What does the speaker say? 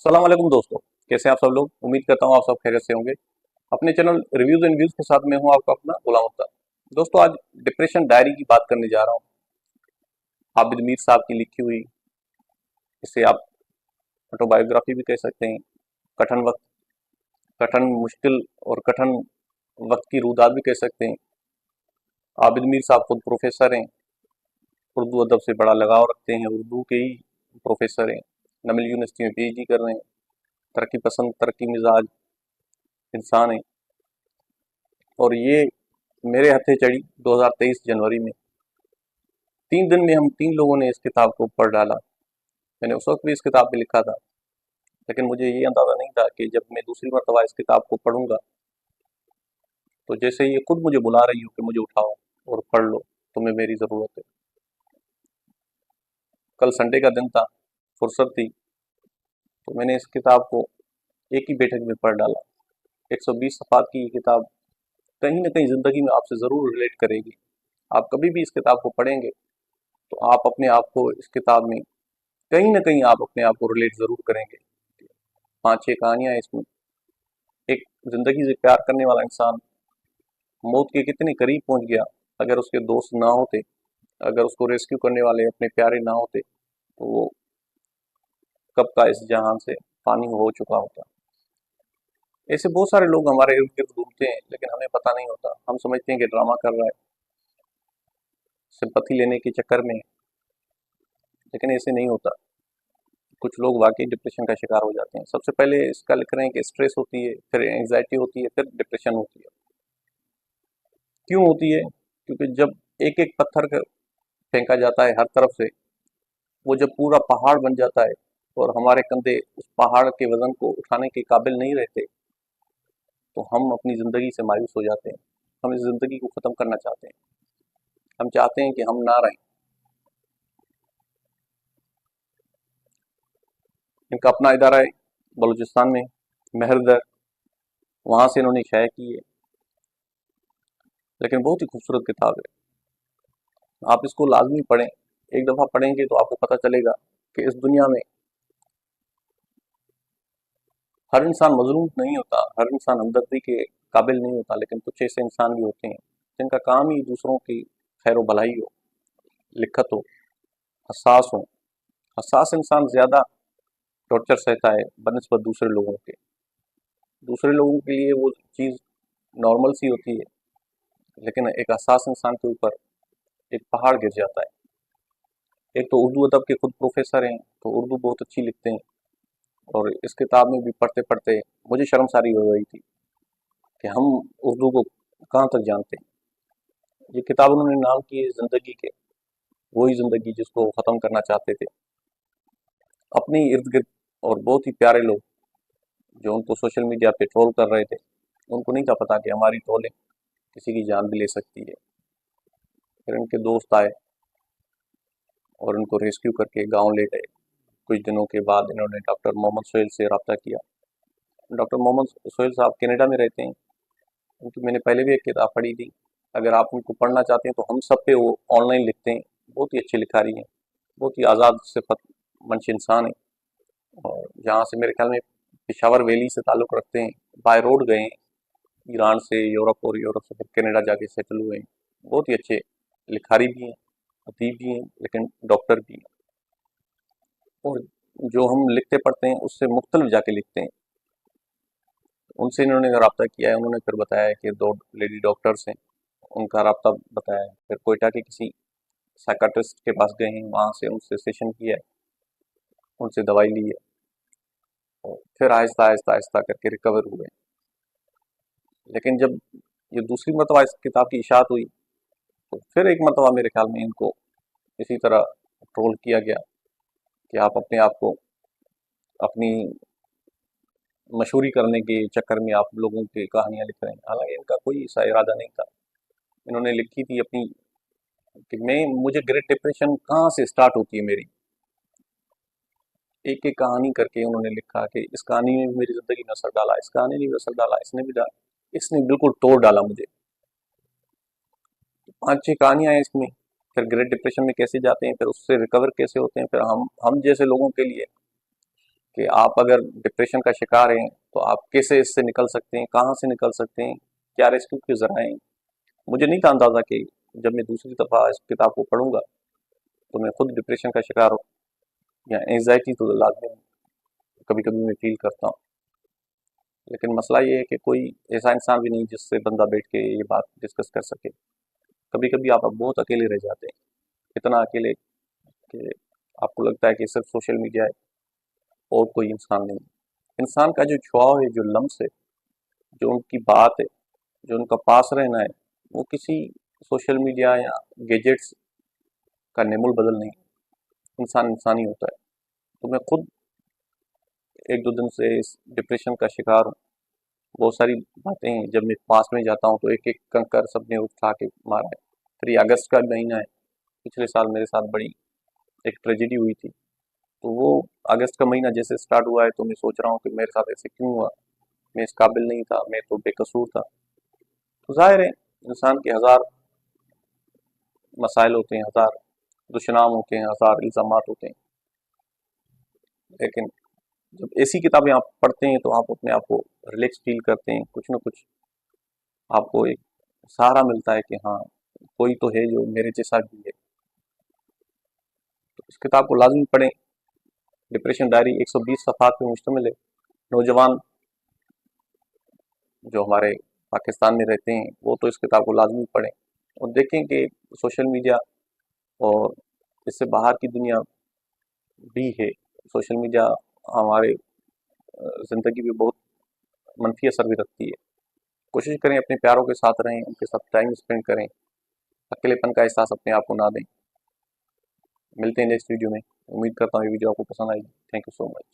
अस्सलाम वालेकुम दोस्तों। कैसे हैं आप सब लोग? उम्मीद करता हूँ आप सब खैरियत से होंगे। अपने चैनल रिव्यूज एंड व्यूज के साथ मैं हूँ आपका अपना गुलाम अख्तर। दोस्तों, आज डिप्रेशन डायरी की बात करने जा रहा हूँ। आबिद मीर साहब की लिखी हुई, इसे आप ऑटोबायोग्राफी भी कह सकते हैं। कठिन वक्त, कठिन मुश्किल और कठिन वक्त की रुदात भी कह सकते हैं। आबिद मीर साहब खुद प्रोफेसर हैं, उर्दू अदब से बड़ा लगाव रखते हैं, उर्दू के ही प्रोफेसर हैं। नमिल यूनिवर्सिटी में पीएचडी कर रहे हैं। तरक्की पसंद, तरक्की मिजाज इंसान है। और ये मेरे हथे चढ़ी 2023 जनवरी में। 3 दिन में हम 3 लोगों ने इस किताब को पढ़ डाला। मैंने उस वक्त भी इस किताब पे लिखा था, लेकिन मुझे ये अंदाजा नहीं था कि जब मैं दूसरी मरतबा इस किताब को पढ़ूंगा तो जैसे ये खुद मुझे बुला रही हो कि मुझे उठाओ और पढ़ लो, तुम्हें मेरी ज़रूरत है। कल संडे का दिन था, फुर्सत थी, तो मैंने इस किताब को एक ही बैठक में पढ़ डाला। 120 सफ़ात की ये किताब कहीं ना कहीं ज़िंदगी में आपसे ज़रूर रिलेट करेगी। आप कभी भी इस किताब को पढ़ेंगे तो आप अपने आप को इस किताब में कहीं ना कहीं आप अपने आप को रिलेट ज़रूर करेंगे। 5-6 कहानियां हैं इसमें। एक जिंदगी से प्यार करने वाला इंसान मौत के कितने करीब पहुंच गया। अगर उसके दोस्त ना होते, अगर उसको रेस्क्यू करने वाले अपने प्यारे ना होते, तो वो कब का इस जहान से पानी हो चुका होता। ऐसे बहुत सारे लोग हमारे इर्द गिर्द घूमते हैं, लेकिन हमें पता नहीं होता। हम समझते हैं कि ड्रामा कर रहा है, सिंपैथी लेने के चक्कर में, लेकिन ऐसे नहीं होता। कुछ लोग वाकई डिप्रेशन का शिकार हो जाते हैं। सबसे पहले इसका लिख रहे हैं कि स्ट्रेस होती है, फिर एंग्जाइटी होती है, फिर डिप्रेशन होती है। क्यों होती है? क्योंकि जब एक एक पत्थर फेंका जाता है हर तरफ से, वो जब पूरा पहाड़ बन जाता है और हमारे कंधे उस पहाड़ के वजन को उठाने के काबिल नहीं रहते, तो हम अपनी ज़िंदगी से मायूस हो जाते हैं। हम इस ज़िंदगी को ख़त्म करना चाहते हैं। हम चाहते हैं कि हम ना रहें। इनका अपना इदारा है बलूचिस्तान में, महरदर, वहाँ से इन्होंने शाया की है। लेकिन बहुत ही खूबसूरत किताब है, आप इसको लाजमी पढ़ें। एक दफ़ा पढ़ेंगे तो आपको पता चलेगा कि इस दुनिया में हर इंसान मजलूम नहीं होता, हर इंसान हमदर्दी के काबिल नहीं होता, लेकिन कुछ ऐसे इंसान भी होते हैं जिनका काम ही दूसरों की खैर व भलाई हो, लिखत हो, हसास हो। हसास इंसान ज़्यादा टॉर्चर सहता है बनिस्बत दूसरे लोगों के। दूसरे लोगों के लिए वो चीज़ नॉर्मल सी होती है, लेकिन एक हसास इंसान के ऊपर एक पहाड़ गिर जाता है। एक तो उर्दू अदब के खुद प्रोफेसर हैं, तो उर्दू बहुत अच्छी लिखते हैं। और इस किताब में भी पढ़ते पढ़ते मुझे शर्मसारी हो रही थी कि हम उर्दू को कहाँ तक जानते हैं। ये किताब उन्होंने नाम की है ज़िंदगी के, वही ज़िंदगी जिसको वो ख़त्म करना चाहते थे। अपने इर्द गिर्द और बहुत ही प्यारे लोग जो उनको सोशल मीडिया पे ट्रोल कर रहे थे, उनको नहीं था पता कि हमारी ट्रोलिंग किसी की जान भी ले सकती है। फिर उनके दोस्त आए और उनको रेस्क्यू करके गाँव ले गए। कुछ दिनों के बाद इन्होंने डॉक्टर मोहम्मद सोहेल से रब्ता किया। डॉक्टर मोहम्मद सोहेल साहब कनाडा में रहते हैं। उनकी मैंने पहले भी एक किताब पढ़ी थी। अगर आप उनको पढ़ना चाहते हैं तो हम सब पे वो ऑनलाइन लिखते हैं। बहुत ही अच्छी लिखारी हैं, बहुत ही आज़ाद सिफत मंश इंसान है। और जहाँ से मेरे ख्याल में पेशावर वैली से ताल्लुक़ रखते हैं। बाय रोड गए हैं ईरान से यूरोप, और यूरोप से फिर कनाडा जाके सेटल हुए हैं। बहुत ही अच्छे लिखारी भी हैं, अदीब भी हैं, लेकिन डॉक्टर भी हैं। और जो हम लिखते पढ़ते हैं उससे मुख्तलिफ जाके लिखते हैं। उनसे इन्होंने रब्ता किया है। उन्होंने फिर बताया है कि 2 लेडी डॉक्टर्स हैं, उनका रब्ता बताया है। फिर कोयटा के किसी साइकाट्रिस्ट के पास गए हैं, वहाँ से उनसे सेशन किया है, उनसे दवाई ली है, और फिर आहिस्ता आहिस्ता आहिस्ता करके रिकवर हुए। लेकिन जब ये दूसरी मरतबा इस किताब की इशाअत हुई, तो फिर एक मरतबा मेरे ख्याल में इनको इसी तरह ट्रोल किया गया कि आप अपने आप को अपनी मशहूरी करने के चक्कर में आप लोगों की कहानियाँ लिख रहे हैं। हालांकि इनका कोई ऐसा इरादा नहीं था। इन्होंने लिखी थी अपनी कि मुझे ग्रेट डिप्रेशन कहाँ से स्टार्ट होती है मेरी। एक एक कहानी करके उन्होंने लिखा कि इस कहानी ने भी मेरी ज़िंदगी में असर डाला, इस कहानी ने भी असर डाला, इसने भी डाला, इसने बिल्कुल तोड़ डाला मुझे। 5-6 कहानियाँ हैं इसमें। फिर ग्रेट डिप्रेशन में कैसे जाते हैं, फिर उससे रिकवर कैसे होते हैं, फिर हम जैसे लोगों के लिए कि आप अगर डिप्रेशन का शिकार हैं तो आप कैसे इससे निकल सकते हैं, कहाँ से निकल सकते हैं, क्या रेस्क्यू के ज़राए हैं। मुझे नहीं था अंदाज़ा कि जब मैं दूसरी दफ़ा इस किताब को पढ़ूंगा तो मैं खुद डिप्रेशन का शिकार हूँ या एंजाइटी तो लाजमी कभी कभी मैं फील करता हूँ। लेकिन मसला ये है कि कोई ऐसा इंसान भी नहीं जिससे बंदा बैठ के ये बात डिस्कस कर सके। कभी कभी आप बहुत अकेले रह जाते हैं, इतना अकेले कि आपको लगता है कि सिर्फ सोशल मीडिया है और कोई इंसान नहीं। इंसान का जो छुआव है, जो लम्स है, जो उनकी बात है, जो उनका पास रहना है, वो किसी सोशल मीडिया या गैजेट्स का नेमुल बदल नहीं। इंसान इंसान ही होता है। तो मैं खुद एक दो दिन से इस डिप्रेशन का शिकार हूँ। बहुत सारी बातें हैं, जब मैं पास में जाता हूँ तो एक एक कंकर सबने उठा के मारा है। फिर ये अगस्त का महीना है, पिछले साल मेरे साथ बड़ी एक ट्रेजेडी हुई थी। तो वो अगस्त का महीना जैसे स्टार्ट हुआ है तो मैं सोच रहा हूँ कि मेरे साथ ऐसे क्यों हुआ, मैं इस काबिल नहीं था, मैं तो बेकसूर था। तो जाहिर है इंसान के हज़ार मसाइल होते हैं, हज़ार दुश्मनाम होते हैं, हज़ार इल्ज़ामात होते हैं। लेकिन जब ऐसी किताबें आप पढ़ते हैं तो आप अपने आप को रिलैक्स फील करते हैं, कुछ ना कुछ आपको एक सहारा मिलता है कि हाँ, कोई तो है जो मेरे जैसा भी है। तो इस किताब को लाजमी पढ़ें। डिप्रेशन डायरी 120 सफ़ात पे मुश्तमिल है। नौजवान जो हमारे पाकिस्तान में रहते हैं वो तो इस किताब को लाजमी पढ़ें और देखें कि सोशल मीडिया और इससे बाहर की दुनिया भी है। सोशल मीडिया हमारे ज़िंदगी में बहुत मनफी असर भी रखती है। कोशिश करें अपने प्यारों के साथ रहें, उनके साथ टाइम स्पेंड करें, अकेलेपन का एहसास अपने आप को ना दें। मिलते हैं नेक्स्ट वीडियो में। उम्मीद करता हूँ ये वीडियो आपको पसंद आएगी। Thank you so much.